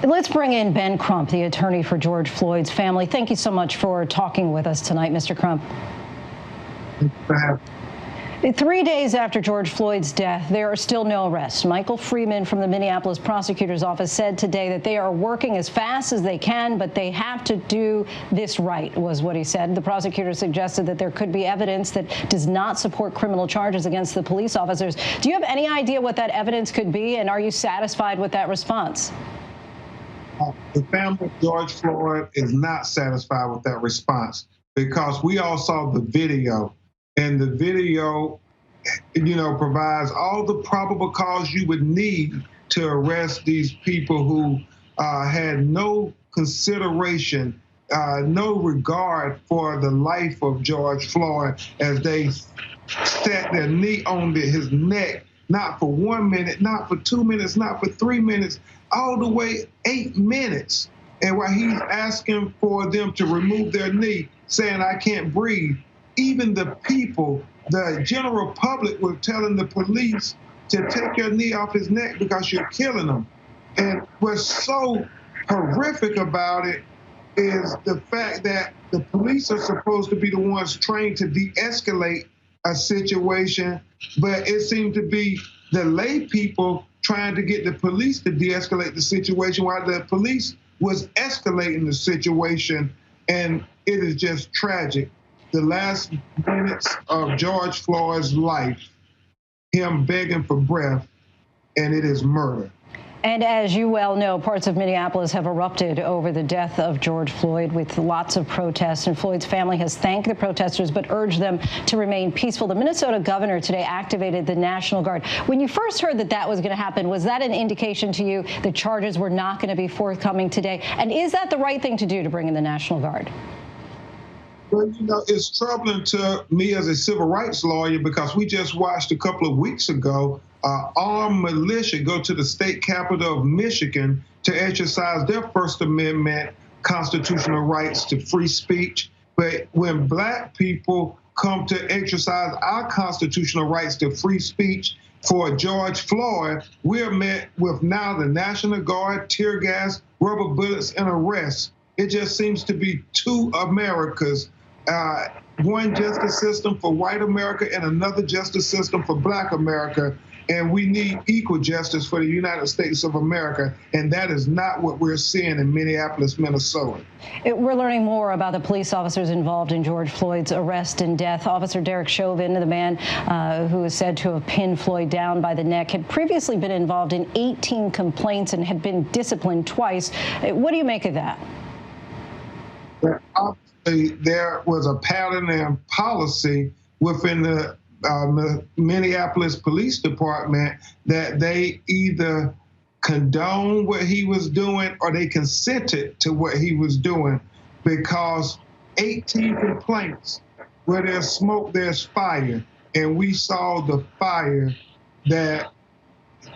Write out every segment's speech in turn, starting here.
Let's bring in Ben Crump, the attorney for George Floyd's family. Thank you so much for talking with us tonight, Mr. Crump. 3 days after George Floyd's death, there are still no arrests. Michael Freeman from the Minneapolis prosecutor's office said today that they are working as fast as they can, but they have to do this right, was what he said. The prosecutor suggested that there could be evidence that does not support criminal charges against the police officers. Do you have any idea what that evidence could be, and are you satisfied with that response? The family of George Floyd is not satisfied with that response because we all saw the video. And the video, provides all the probable cause you would need to arrest these people who had no consideration, no regard for the life of George Floyd as they set their knee on his neck, not for 1 minute, not for 2 minutes, not for 3 minutes, all the way 8 minutes. And while he's asking for them to remove their knee, saying, "I can't breathe," even the people, the general public, were telling the police to take your knee off his neck because you're killing him. And what's so horrific about it is the fact that the police are supposed to be the ones trained to de-escalate a situation, but it seemed to be the lay people trying to get the police to de-escalate the situation while the police was escalating the situation, and it is just tragic. The last minutes of George Floyd's life, him begging for breath, and it is murder. And as you well know, parts of Minneapolis have erupted over the death of George Floyd with lots of protests, and Floyd's family has thanked the protesters but urged them to remain peaceful. The Minnesota governor today activated the National Guard. When you first heard that that was going to happen, was that an indication to you that charges were not going to be forthcoming today? And is that the right thing to do, to bring in the National Guard? Well, it's troubling to me as a civil rights lawyer because we just watched a couple of weeks ago armed militia go to the state capital of Michigan to exercise their First Amendment constitutional rights to free speech. But when Black people come to exercise our constitutional rights to free speech for George Floyd, we're met with now the National Guard, tear gas, rubber bullets, and arrests. It just seems to be two Americas. One justice system for white America and another justice system for Black America. And we need equal justice for the United States of America. And that is not what we're seeing in Minneapolis, Minnesota. We're learning more about the police officers involved in George Floyd's arrest and death. Officer Derek Chauvin, the man who is said to have pinned Floyd down by the neck, had previously been involved in 18 complaints and had been disciplined twice. What do you make of that? There was a pattern and policy within the Minneapolis Police Department that they either condoned what he was doing or they consented to what he was doing, because 18 complaints, where there's smoke, there's fire. And we saw the fire that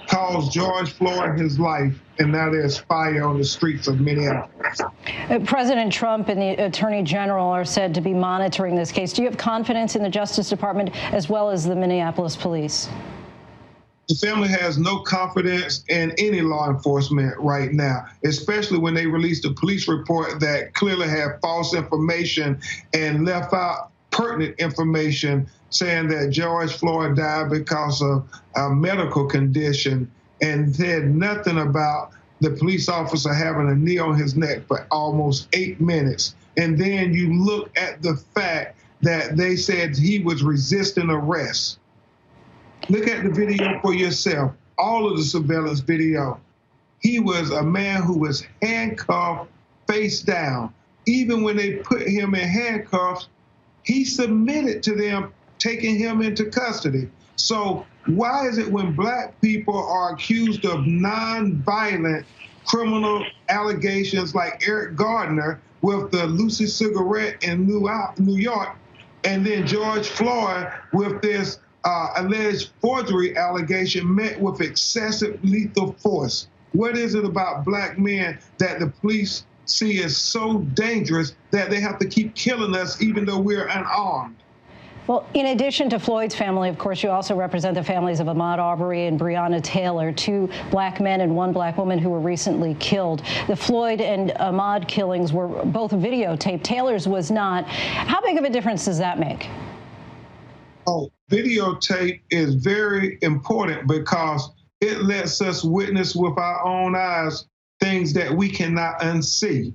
caused George Floyd his life, and now there's fire on the streets of Minneapolis. President Trump and the Attorney General are said to be monitoring this case. Do you have confidence in the Justice Department as well as the Minneapolis police? The family has no confidence in any law enforcement right now, especially when they released a police report that clearly had false information and left out pertinent information saying that George Floyd died because of a medical condition, and said nothing about the police officer having a knee on his neck for almost 8 minutes. And then you look at the fact that they said he was resisting arrest. Look at the video for yourself, all of the surveillance video. He was a man who was handcuffed face down. Even when they put him in handcuffs, he submitted to them taking him into custody. So why is it when Black people are accused of non-violent criminal allegations like Eric Gardner with the Lucy cigarette in New York, and then George Floyd with this alleged forgery allegation met with excessive lethal force? What is it about Black men that the police see as so dangerous that they have to keep killing us even though we're unarmed? Well, in addition to Floyd's family, of course, you also represent the families of Ahmaud Arbery and Breonna Taylor, 2 black men and 1 black woman who were recently killed. The Floyd and Ahmaud killings were both videotaped. Taylor's was not. How big of a difference does that make? Oh, videotape is very important because it lets us witness with our own eyes things that we cannot unsee.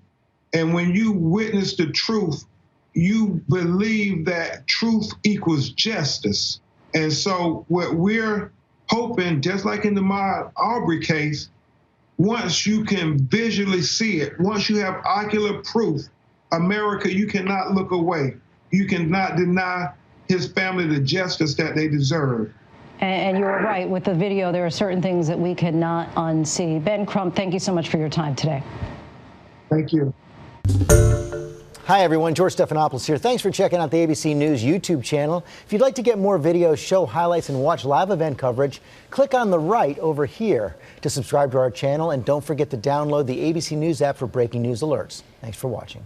And when you witness the truth, you believe that truth equals justice. And so what we're hoping, just like in the Ahmaud Arbery case, once you can visually see it, once you have ocular proof, America, you cannot look away. You cannot deny his family the justice that they deserve. And you were right. With the video, there are certain things that we cannot unsee. Ben Crump, thank you so much for your time today. Thank you. Hi, everyone. George Stephanopoulos here. Thanks for checking out the ABC News YouTube channel. If you'd like to get more videos, show highlights, and watch live event coverage, click on the right over here to subscribe to our channel. And don't forget to download the ABC News app for breaking news alerts. Thanks for watching.